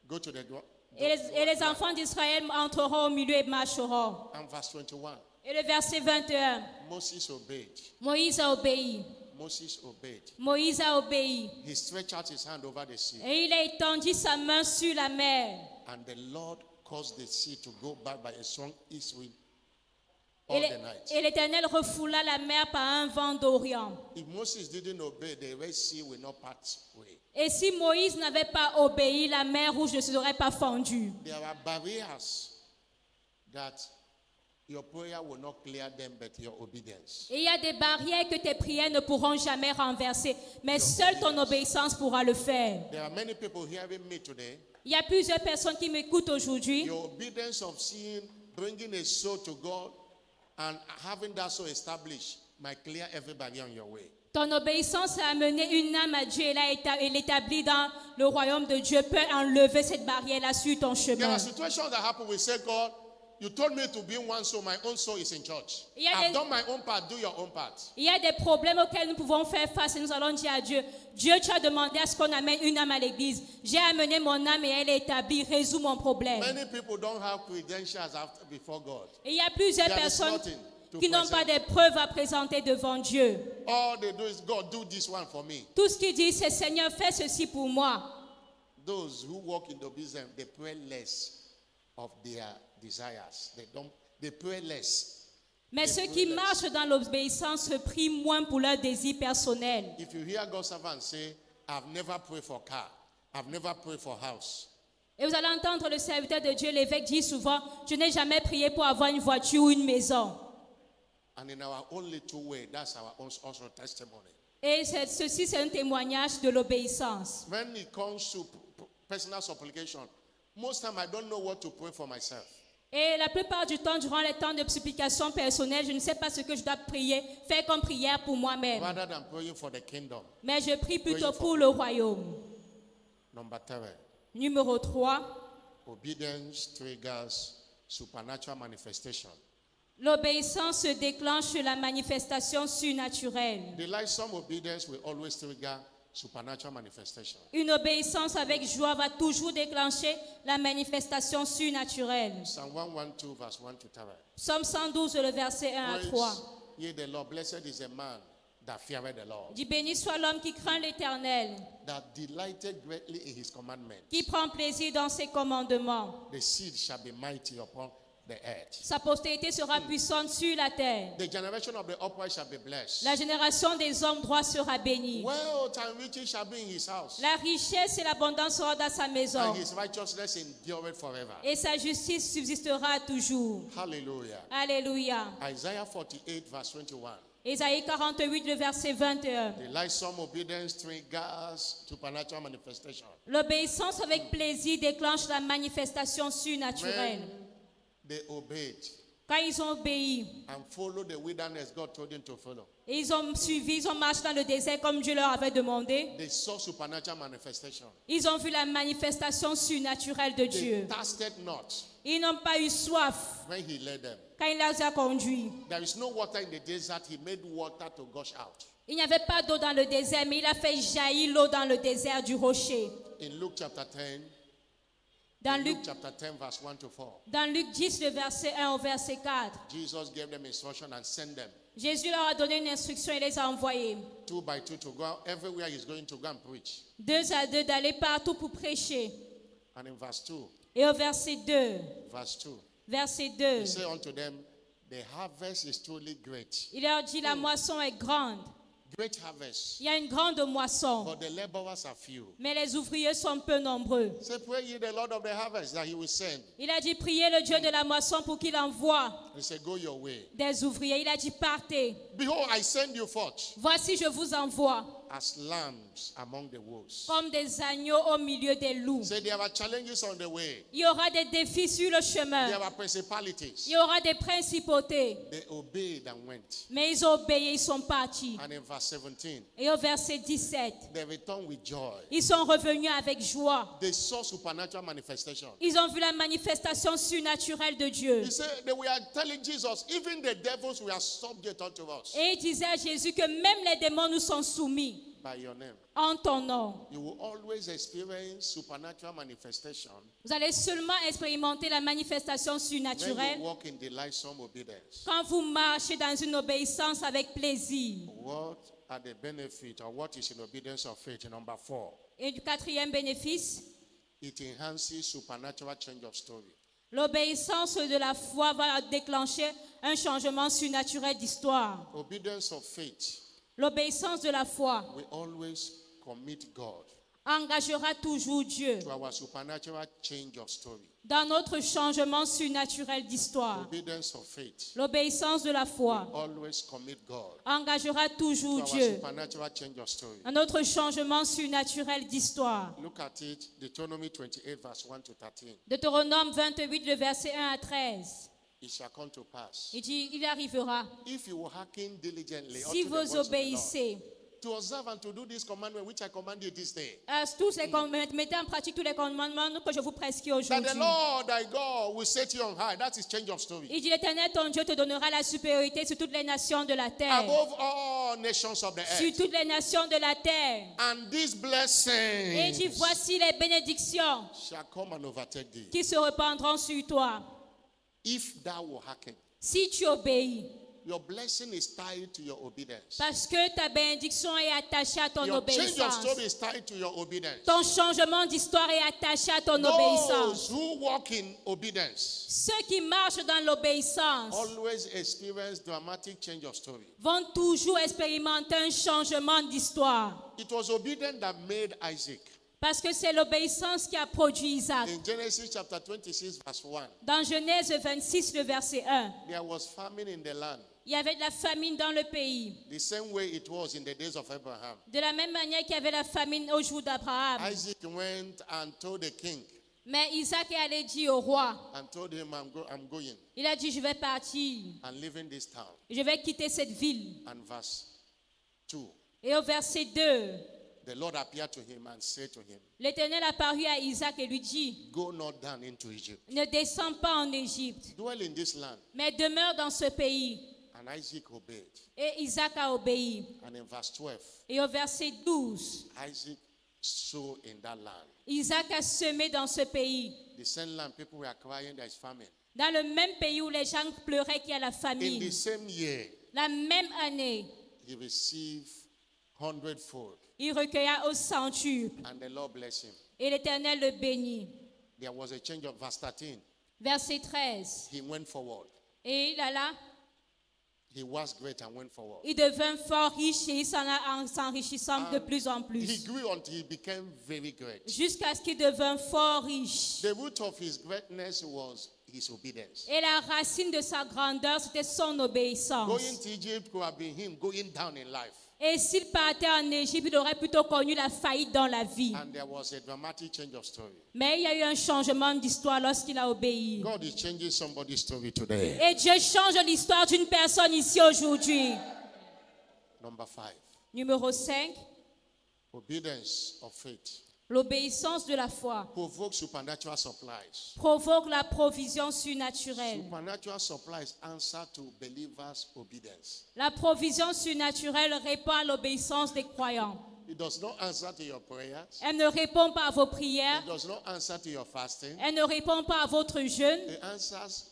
go to the ground. Et les enfants d'Israël entreront au milieu et marcheront. And verse 21. Et le verset 21, Moses obeyed. Moïse a obéi. Moses obeyed. Moïse a obéi. He stretched out his hand over the sea, Et il a étendu sa main sur la mer. and the Lord caused the sea to go back by a strong east wind Et all the night. l'Éternel refoula la mer par un vent d'Orient. If Moses didn't obey, the Red Sea will not part way. Et si Moïse n'avait pas obéi, la mer Rouge ne serait pas fondue. There are barriers that your prayer will not clear them, but your obedience. Et il y a des barrières que tes prières ne pourront jamais renverser, mais seule ton obéissance pourra le faire. There are many people hearing me today. Il y a plusieurs personnes qui m'écoutent aujourd'hui. Your obedience of seeing, bringing a soul to God, and having that soul established might clear every barrier on your way. Ton obéissance à amener une âme à Dieu et l'établir dans le royaume de Dieu peut enlever cette barrière-là sur ton There chemin. are situations that happen. We say, God, you told me to be one soul. My own soul is in church. Il y a I've des- done my own part. Do your own part. Il y a des problèmes auxquels nous pouvons faire face et nous allons dire à Dieu, Dieu, tu as demandé à ce qu'on amène une âme à l'église. J'ai amené mon âme et elle est établie. Résous mon problème. Many people don't have credentials before God. Et il y a plusieurs There is personnes nothing to qui n'ont pas present. des preuves à présenter devant Dieu. All they do is, God, do this one for me. Tout ce qu'ils disent, c'est Seigneur, fais ceci pour moi. Those who walk in the business, they pray less of their desires. They pray less. Mais ceux qui marchent dans l'obéissance se prient moins pour leurs désirs personnels. If you hear God's servant say, I've never prayed for car, I've never prayed for house. Et vous allez entendre le serviteur de Dieu, l'évêque, dire souvent, je n'ai jamais prié pour avoir une voiture ou une maison. And in our own little way, that's our own also testimony. Et ceci, c'est un témoignage de l'obéissance. When it comes to personal supplication, most time I don't know what to pray for myself. Et la plupart du temps, durant les temps de supplication personnelle, je ne sais pas ce que je dois prier, faire comme prière pour moi-même. Rather than praying for the kingdom. Mais je prie plutôt pour le royaume. Number 3, Numéro 3, obedience triggers supernatural manifestation. l'obéissance se déclenche sur la manifestation surnaturelle. The some obedience will always trigger supernatural manifestation. Une obéissance avec joie va toujours déclencher la manifestation surnaturelle. Psalm 112, verse 1 to 3. Psaume 112, le verset 1 à 3. Praise ye the Lord, blessed is the man that feareth the Lord, Dit béni soit l'homme qui craint l'Éternel, that delighted greatly in his commandments. qui prend plaisir dans ses commandements. The seed shall be mighty upon the earth. Sa postérité sera puissante sur la terre. The generation of the upright shall be blessed. La génération des hommes droits sera bénie. Wealth and riches shall be in his house, La richesse et l'abondance seront dans sa maison. and his righteousness endureth forever. Et sa justice subsistera toujours. Hallelujah. Alléluia. Isaiah 48, verse 21. Ésaïe 48, le verset 21. The some obedience triggers supernatural manifestation. L'obéissance avec plaisir déclenche la manifestation surnaturelle. When they obeyed Quand ils ont obéi, and followed the wilderness God told them to follow, et ils ont suivi, ils ont marché dans le désert comme Dieu leur avait demandé, they saw supernatural manifestation. ils ont vu la manifestation surnaturelle de They Dieu. thirsted not Ils n'ont pas eu soif when he led them. quand il les a conduits. There is no water in the desert. He made water to gush out. Il n'y avait pas d'eau dans le désert, mais il a fait jaillir l'eau dans le désert du rocher. In Luke chapter 10, Dans Luke Luc, chapter 10, verse 1 to 4, dans Luc 10, le verset 1 au verset 4, Jesus gave them instruction and sent them Jésus leur a donné une instruction et les a envoyés. 2 by 2 to go everywhere he's going to go and preach. 2 à 2 d'aller partout pour prêcher. And in verse 2, Et au verset 2, verset 2, he said unto them, the harvest is truly great. il leur dit la moisson est grande. Great harvest. Il y a une grande moisson. But the laborers are few. Mais les ouvriers sont peu nombreux. Say, pray ye the Lord of the harvest that he will send. Il a dit priez le Dieu de la moisson pour qu'il envoie He said, go your way. des ouvriers. Il a dit partez. Behold, I send you forth Voici je vous envoie as lambs among the wolves. comme des agneaux au milieu des loups. Say, there are challenges on the way. Il y aura des défis sur le chemin. There are principalities. Il y aura des principautés. They obeyed and went. Mais ils ont obéi, ils sont partis. And in verse 17, Et au verset 17, they returned with joy. ils sont revenus avec joie. They saw supernatural manifestation. Ils ont vu la manifestation surnaturelle de Dieu. He said, they were telling Jesus, even the devils were subject unto us Et il disait à Jésus que même les démons nous sont soumis by your name. en ton nom. You will always experience supernatural manifestation Vous allez seulement expérimenter la manifestation when surnaturelle you walk in delightsome obedience. quand vous marchez dans une obéissance avec plaisir. What are the benefits or what is in obedience of faith? Number 4, Et du quatrième bénéfice, it enhances supernatural change of story. l'obéissance de la foi va déclencher un changement surnaturel d'histoire. Obedience of faith L'obéissance de la foi will always commit God engagera toujours Dieu to our supernatural change of story. dans notre changement surnaturel d'histoire. Obedience of faith L'obéissance de la foi always commit God engagera to toujours our Dieu supernatural change of story. dans notre changement surnaturel d'histoire. Look at it, Deuteronomy 28 verse 1 to 13. Deutéronome 28, le verset 1 à 13. It shall come to pass, Il dit, il arrivera, if you will hearken diligently si unto the voice vous of the Lord, obéissez to observe and to do this commandment which I command you this day, à mettez en pratique tous les commandements que je vous prescris that aujourd'hui. the Lord thy God will set you on high. That is change of story. Il dit, l'Éternel, ton Dieu, te donnera la supériorité sur toutes les nations de la terre. Above all nations of the Sur earth. toutes les nations de la terre. And these Et il dit, blessings voici les bénédictions shall come and overtake thee, qui se répandront sur toi. if thou will hearken. Si tu obéis, Your blessing is tied to your obedience. parce que ta bénédiction est attachée à ton Your change of obéissance. story is tied to your obedience. Ton changement d'histoire est attaché à ton obéissance. Those who walk in obedience Ceux qui marchent dans l'obéissance always experience dramatic change of story. vont toujours expérimenter un changement d'histoire. It was obedience that made Isaac. Parce que c'est l'obéissance qui a produit Isaac. In Genesis chapter 26 verse 1, Dans Genèse 26, le verset 1, there was famine in the land. il y avait de la famine dans le pays. The same way it was in the days of Abraham. De la même manière qu'il y avait la famine au jour d'Abraham. Isaac went and told the king Mais Isaac est allé dire au roi, and told him, I'm going il a dit, je vais partir, and leave in this town. je vais quitter cette ville. And verse 2, Et au verset 2, the Lord appeared to him and said to him, l'Éternel apparut à Isaac et lui dit, go not down into Egypt. ne descends pas en Égypte, Dwell in this land. mais demeure dans ce pays. And Isaac obeyed. Et Isaac a obéi. And in verse 12, Et au verset 12, Isaac sowed in that land. Isaac a semé dans ce pays. The same land, people were crying there is famine. Dans le même pays où les gens pleuraient qu'il y a la In famine. the same year, La même année, he received 100-fold. il recueilla au centuple. And the Lord blessed him. Et l'Éternel le bénit. There was a change of verse 13. Verset 13. He went forward. Et il alla, He was great and went forward. il devint fort riche et il en s'enrichissant de plus en He plus. grew until he became very great. Jusqu'à ce qu'il devint fort riche. The root of his greatness was his obedience. Et la racine de sa grandeur, c'était son obéissance. Going to Egypt could have been him going down in life. Et s'il partait en Égypte, il aurait plutôt connu la faillite dans la vie. And there was a dramatic change of story. Mais il y a eu un changement d'histoire lorsqu'il a obéi. God is changing somebody's story today. Et Dieu change l'histoire d'une personne ici aujourd'hui. Number 5, Numéro 5, obedience of faith l'obéissance de la foi provoke supernatural supplies. provoque la provision surnaturelle. Supernatural supplies answer to believers' obedience. La provision surnaturelle répond à l'obéissance des croyants. It does not answer to your prayers. Elle ne répond pas à vos prières. It does not answer to your fasting. Elle ne répond pas à votre jeûne. It answers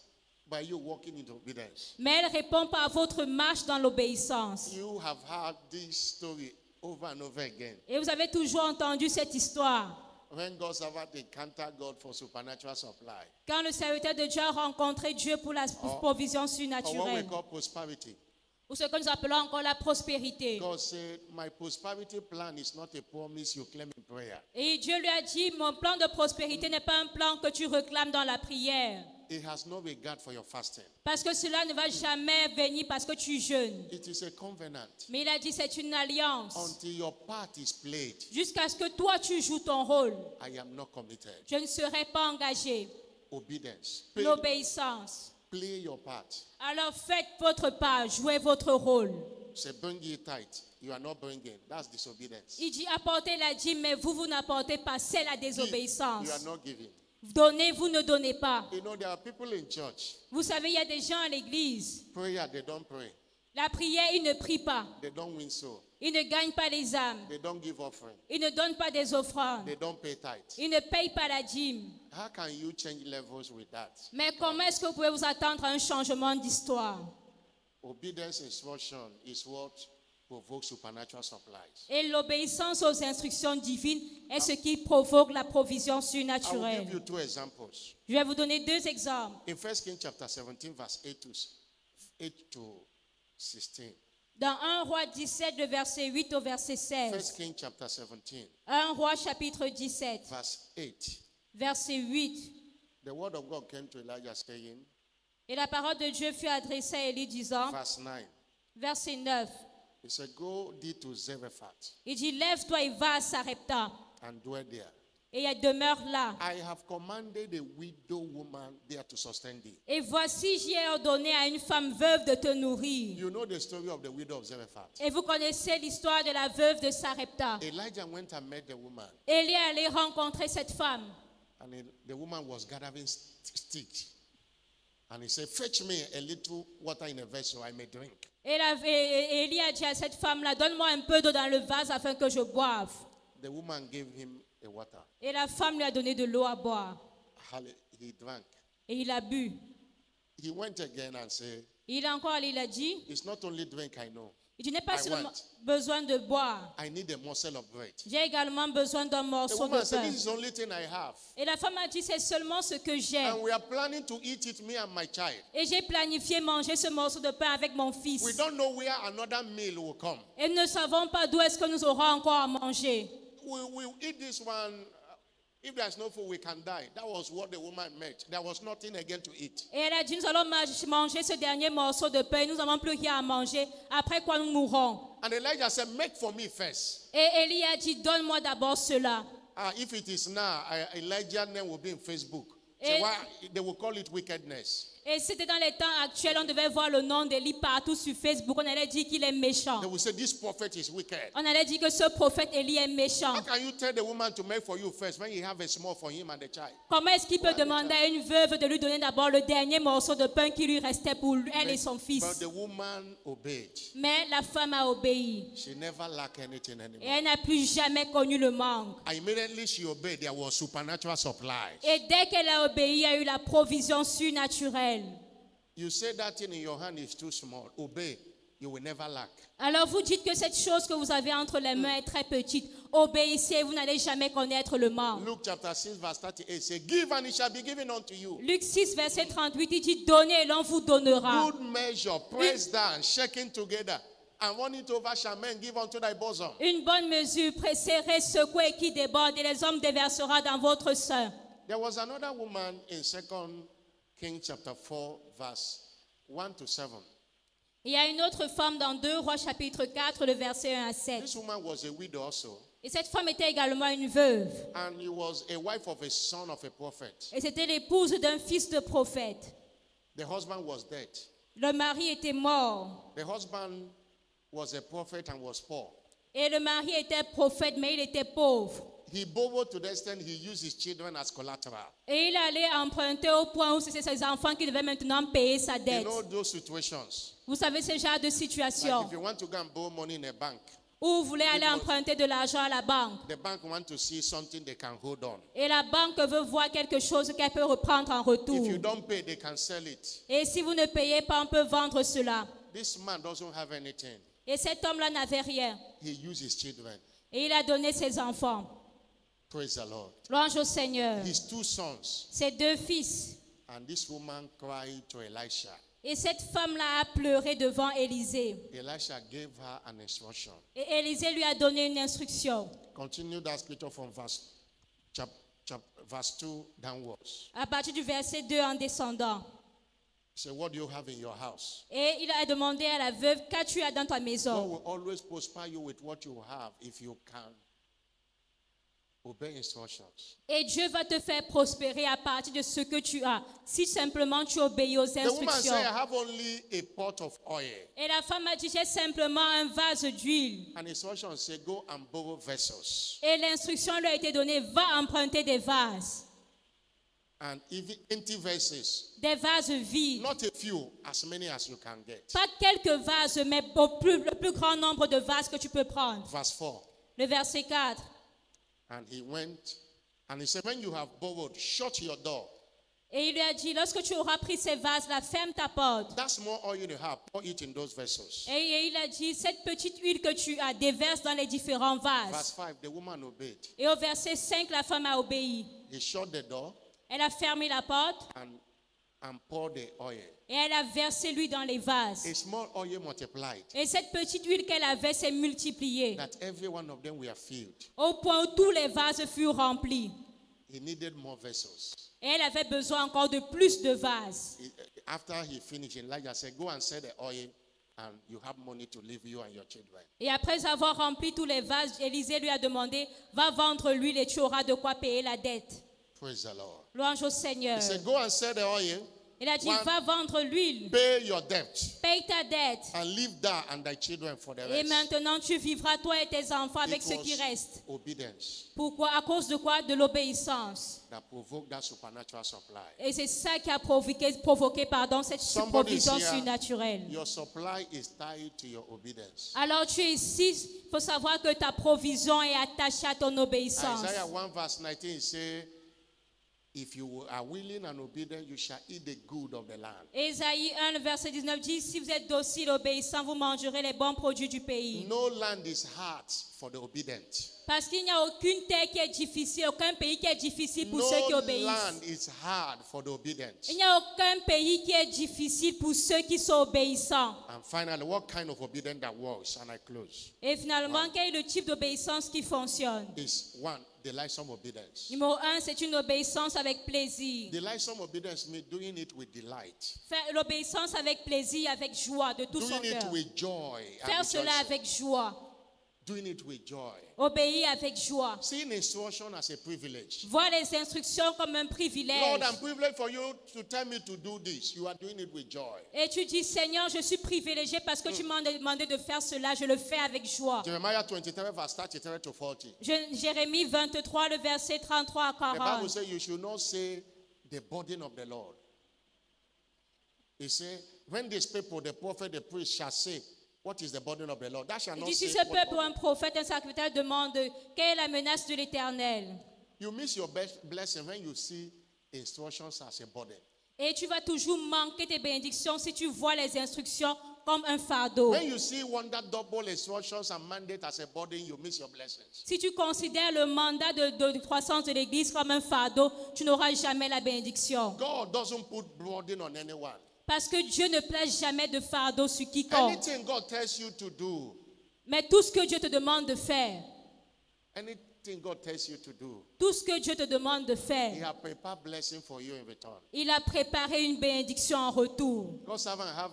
by you walking into obedience. Mais elle répond par votre marche dans l'obéissance. You have heard this story over and over again. Et vous avez toujours entendu cette histoire. When God's servant encountered God for supernatural supply, Quand le serviteur de Dieu a rencontré Dieu pour la provision or what we surnaturelle, call prosperity. ou ce que nous appelons encore la prospérité. God said, my prosperity plan is not a promise you claim in prayer. Et Dieu lui a dit, mon plan de prospérité n'est pas un plan que tu réclames dans la prière. It has no regard for your fasting. Parce que cela ne va jamais venir parce que tu jeûnes. It is a covenant. Mais il a dit, c'est une alliance. Until your part is played, Jusqu'à ce que toi, tu joues ton rôle. I am not committed. Je ne serai pas engagé. Obedience. L'obéissance. Play your part. Alors faites votre part, jouez votre rôle. Say, bring your tithe. You are not bringing. That's disobedience. Il dit, apportez la dîme, mais vous n'apportez pas. C'est la Give. désobéissance. You are not giving. Donnez, vous ne donnez pas. You know, there are people in church. Vous savez, il y a des gens à l'église. Prayer, they don't pray. La prière, ils ne prient pas. They don't win soul. Ils ne gagnent pas les âmes. They don't give offering. Ils ne donnent pas des offrandes. They don't pay tithe. Ils ne payent pas la dîme. How can you change levels with that? Mais comment est-ce que vous pouvez vous attendre à un changement d'histoire? Obedience instruction is what provokes supernatural supplies. Et l'obéissance aux instructions divines est ce qui provoque la provision I will surnaturelle. give you two examples. Je vais vous donner deux exemples. In 1 Kings chapter 17, verse 8 to 16. Dans 1 Roi 17, le verset 8 au verset 1 16. Kings chapter 17, 1 Roi chapitre 17, verse 8. verset 8. The word of God came to Elijah saying, Et la parole de Dieu fut adressée à Élie disant, verse 9. verset 9. He said, go thee to Zarephath Il dit, lève-toi et va à Sarepta, and dwell there. et elle demeure là. I have commanded a widow woman there to sustain thee. Et voici, j'ai ordonné à une femme veuve de te nourrir. You know the story of the widow of Zarephath. Et vous connaissez l'histoire de la veuve de Sarepta. Elijah went and met the woman, Élie est allé rencontrer cette femme. and the woman was gathering sticks. And he said, fetch me a little water in a vessel, I may drink. Et Élie a dit à cette femme-là, donne-moi un peu d'eau dans le vase afin que je boive. The woman gave him a water. Et la femme lui a donné de l'eau à boire. He drank. Et il a bu. He went again and said, Et il a encore allé, il a dit, it's not only drink I know. je n'ai pas I seulement want. besoin de boire. I need a morsel of bread. J'ai également besoin d'un The morceau de woman said, pain. this is the only thing I have. Et la femme a dit, c'est seulement ce que j'ai. And we are planning to eat it, me and my child. Et j'ai planifié manger ce morceau de pain avec mon fils. We don't know where another meal will come. Et nous ne savons pas d'où est-ce que nous aurons encore à manger. We'll eat this one. If there's no food, we can die. That was what the woman meant. There was nothing again to eat. Et elle a dit, nous allons manger ce dernier morceau de pain. Nous n'avons plus rien à manger. Après quoi nous mourrons. And Elijah said, make for me first. Et Élie a dit, donne-moi d'abord cela. If it is now, Elijah's name will be in Facebook. So Et- why they will call it wickedness. Et c'était dans les temps actuels, on devait voir le nom d'Élie partout sur Facebook. On allait dire qu'il est méchant. They will say, this prophet is wicked. On allait dire que ce prophète Élie est méchant. How can you tell the woman to make for you first when you have a small for him and the child? Comment est-ce qu'il peut demander à une veuve de lui donner d'abord le dernier morceau de pain qui lui restait pour elle et son But fils? the woman obeyed. Mais la femme a obéi. She never lacked anything Et anymore. elle n'a plus jamais connu le manque. And immediately she obeyed, there was supernatural supplies. Et dès qu'elle a obéi, il y a eu la provision surnaturelle. You say that thing in your hand is too small. Obey, you will never lack. Alors vous dites que cette chose que vous avez entre les mains est très petite. Obéissez, vous n'allez jamais connaître le manque. Luke chapter 6 verse 38 says, give and it shall be given unto you. Luc 6, verset 38, il dit, donnez et l'on vous donnera. Good measure, pressed down, shaken together, and running over shall men give unto thy bosom. Une bonne mesure, précérée, secouée qui déborde, et les hommes déversera dans votre sein. There was another woman in 2 Kings chapter 4 verse 1 to 7. Il y a une autre femme dans 2 Rois chapitre 4, le verset 1 à 7. This woman was a widow also, Et cette femme était également une veuve. and he was a wife of a son of a prophet. Et c'était l'épouse d'un fils de prophète. The husband was dead. Le mari était mort. The husband was a prophet and was poor. Et le mari était prophète, mais il était pauvre. He borrowed to the extent he used his children as collateral. Et il allait emprunter au point où c'était ses enfants qui devaient maintenant payer sa You dette. know those situations. Vous savez ce genre de Like situation. if you want to go and borrow money in a bank, ou vous voulez aller emprunter de l'argent à la banque. The bank wants to see something they can hold on. Et la banque veut voir quelque chose qu'elle peut reprendre en retour. If you don't pay, they can sell it. Et si vous ne payez pas, on peut vendre cela. This man doesn't have anything. Et cet homme-là n'avait rien. He used his children. Et il a donné ses enfants. Praise the Lord. Louange au Seigneur. His 2 sons. Ses 2 fils. And this woman cried to Elisha. Et cette femme-là a pleuré devant Élisée. Elisha gave her an instruction. Et Élisée lui a donné une instruction. Continue that scripture from verse 2 downwards. À partir du verset 2 en descendant. So what do you have in your house? Et il a demandé à la veuve, qu'as-tu dans ta God maison? will always prosper you with what you have if you can obey instructions. Et Dieu va te faire prospérer à partir de ce que tu as, si simplement tu obéis aux The woman instructions. said, I have only a pot of oil. Et la femme a dit, j'ai simplement un vase d'huile. And instruction said, go and borrow vessels. Et l'instruction lui a été donnée, va emprunter des vases. And even empty vases. Des vases vides. Not a few, as many as you can get. Pas quelques vases, mais le plus grand nombre de vases que tu peux prendre. Verse 4. Le verset 4. And he went, and he said, when you have borrowed, shut your door. Et il lui a dit, lorsque tu auras pris ces vases-là, ferme ta porte. That small oil you have, pour it in those vessels. Et il a dit, cette petite huile que tu as, déverse dans les différents Verse vases. 5, the woman obeyed. Et au verset 5, la femme a obéi. He shut the door Elle a fermé la porte and poured the oil. et elle a versé l'huile dans les vases. A small oil multiplied, Et cette petite huile qu'elle avait s'est multipliée that every one of them were filled. au point où tous les vases furent remplis. He needed more vessels. Et elle avait besoin encore de plus de vases. After he finished, Elijah said, go and sell the oil and you have money to live you and your children. Et après avoir rempli tous les vases, Élisée lui a demandé, va vendre l'huile et tu auras de quoi payer la dette. Praise the Lord. Louange au Seigneur. He said, go and sell the oil, Il a dit, One, va vendre l'huile, pay your debt, paye ta dette. and live there and thy children for the Et rest. maintenant, tu vivras, toi et tes enfants, avec It ce qui was reste. obedience Pourquoi? À cause de quoi? De l'obéissance. that provoked that supernatural supply. Et c'est ça qui a provoqué cette Somebody is provision here. surnaturelle. Your supply is tied to your obedience. Alors tu es ici, il faut savoir que ta provision est attachée à ton obéissance. Isaiah 1 verse 19 says, if you are willing and obedient, you shall eat the good of the land. Ésaïe 1, le verset 19 dit, si vous êtes docile, obéissant, vous mangerez les bons produits du pays. No land is hard for the obedient. Parce qu'il n'y a aucune terre qui est difficile, aucun pays qui est difficile pour ceux qui No obéissent. land is hard for the obedient. Il n'y a aucun pays qui est difficile pour ceux qui sont obéissants. And finally, what kind of obedience that works? And I close. Et finalement, quel est le type d'obéissance qui fonctionne? Is one, delightsome obedience. Numéro 1, c'est une obéissance avec plaisir. Delightsome obedience means doing it with delight. Faire l'obéissance avec plaisir, avec joie, de tout son Doing it cœur. with joy. and Faire cela rejoicing. avec joie. Doing it with joy. Obéir avec joie. Seeing instruction as a privilege. Voir les instructions comme un privilège. Lord, I'm privileged for you to tell me to do this. You are doing it with joy. Et tu dis, Seigneur, je suis privilégié parce que tu m'as demandé de faire cela. Je le fais avec joie. Jeremiah 23 verse 33 to 40. Jérémie 23, le verset 33 à The Bible 40. says you should not say the burden of the Lord. He said, when these people, the prophet, the priest shall say, what is the burden of the Lord? That shall Il not dit, si say ce what peuple ou burden. un prophète, un sacrificateur demande, quelle est la menace de l'Éternel? You miss your best blessing when you see instructions as a burden. Et tu vas toujours manquer tes bénédictions si tu vois les instructions comme un fardeau. When you see one that double instructions and mandate as a burden, you miss your blessings. Si tu considères le mandat de croissance de l'Église comme un fardeau, tu n'auras jamais la bénédiction. God doesn't put burden on anyone. Parce que Dieu ne place jamais de fardeau sur quiconque. Anything God tells you to do, Mais tout ce que Dieu te demande de faire, anything God tells you to do, tout ce que Dieu te demande de He faire, has prepared blessing for you in return. il a préparé une bénédiction en retour. God servant have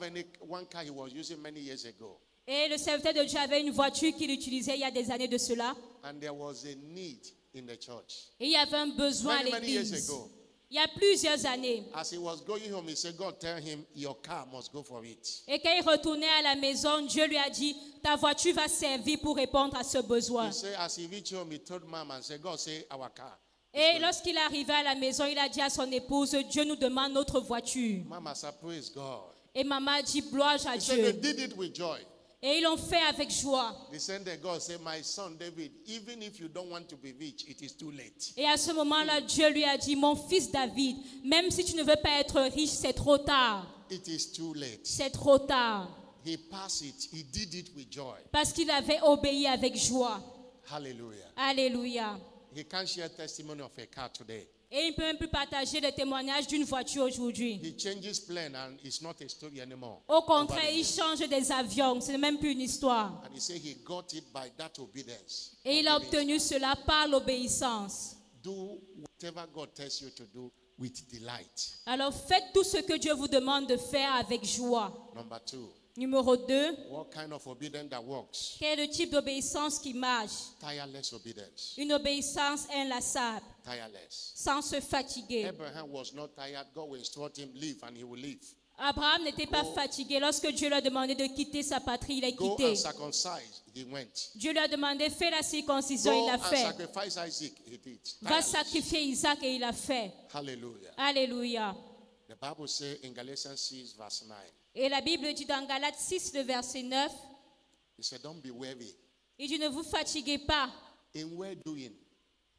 one car he was using many years ago, Et le serviteur de Dieu avait une voiture qu'il utilisait il y a des années de cela. and there was a need in the church. Et il y avait un besoin à Many years l'église. ago. Il y a plusieurs années. As he was going home, he said, God tell him, your car must go for it. Et quand il retournait à la maison, Dieu lui a dit, ta voiture va servir pour répondre à ce besoin. He said, as he reached home, he told mom and said, God say our car. Et lorsqu'il est arrivé à la maison, il a dit à son épouse, Dieu nous demande notre voiture. Mama said, praise God. Et maman a dit, gloire à He said, they Dieu. did it with joy. Et ils l'ont fait avec joie. The same day God said, my son David, even if you don't want to be rich, it is too late. Et à ce moment-là, Dieu lui a dit, mon fils David, même si tu ne veux pas être riche, c'est trop tard. It is too late. C'est trop tard. He passed it. He did it with joy. Parce qu'il avait obéi avec joie. Hallelujah. Alléluia. He can't share testimony of a car today. Et il ne peut même plus partager le témoignage d'une voiture aujourd'hui. He changes plan and it's not a story anymore. Au contraire, il change des avions. Ce n'est même plus une histoire. And he said he got it by that obedience. Et il a obtenu cela par l'obéissance. Do whatever God tells you to do with delight. Alors faites tout ce que Dieu vous demande de faire avec joie. Number 2. Numéro 2. What kind of obedience that works? Quel est le type d'obéissance qui marche? Tireless obedience. Une obéissance inlassable, Tireless. sans se fatiguer. Abraham was not tired. God will instruct him, leave, and he will leave. Abraham n'était pas fatigué. Lorsque Dieu lui a demandé de quitter sa patrie, il a Go quitté. and circumcise. He went. Dieu lui a demandé, fais la circoncision, Go il l'a and fait. sacrifice Isaac. He did. Va Tireless. sacrifier Isaac et il l'a fait. Hallelujah. Alléluia. The Bible says in Galatians 6 verse 9, Et la Bible dit dans Galates 6, le verset 9, it said, don't be weary il dit, ne vous fatiguez pas in well doing,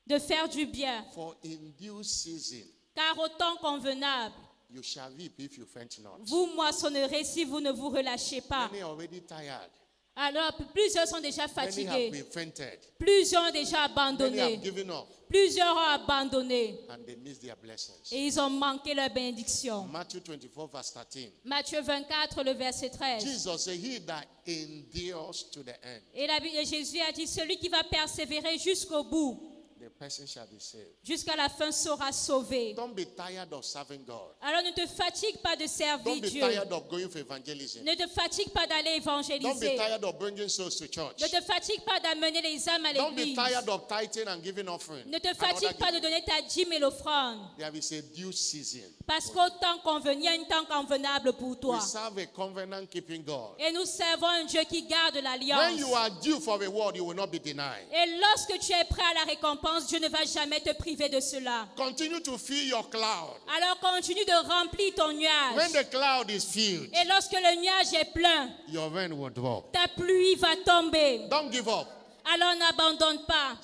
de faire du bien, for in due season car au temps convenable, you shall reap if you faint not. vous moissonnerez si vous ne vous relâchez pas. Many are already tired. Alors, plusieurs sont déjà Many have fatigués. been fainted. Plusieurs ont déjà Many abandonné. have given up Plusieurs ont abandonné. and they miss their blessings. Et ils ont manqué leur bénédiction. Matthew 24 verse 13. Matthieu 24, le verset 13. Jesus said, he that endures to the end, Et la Bible, Jésus a dit, celui qui va persévérer jusqu'au bout, the person shall be saved. jusqu'à la fin sera sauvé. Don't be tired of serving God. Alors ne te fatigue pas de servir Don't be Dieu. tired of going for evangelism. Ne te fatigue pas d'aller Don't be évangéliser. tired of bringing souls to church. Ne te fatigue pas d'amener les âmes à Don't be l'église. tired of tithing and giving offering. Ne te and fatigue other pas de giving. donner ta dîme et l'offrande. There is a due season. Parce qu'au temps convenu, il y a un temps convenable pour We toi. serve a covenant keeping God. Et nous servons un Dieu qui garde When l'alliance. you are due for reward, you will not be denied. Et lorsque tu es prêt à la récompense, Dieu ne va jamais te priver de cela. Continue to fill your cloud. Alors continue de remplir ton When nuage. the cloud is filled, Et lorsque le nuage est plein, your rain will drop. ta pluie va tomber. Don't give up. Alors n'abandonne pas.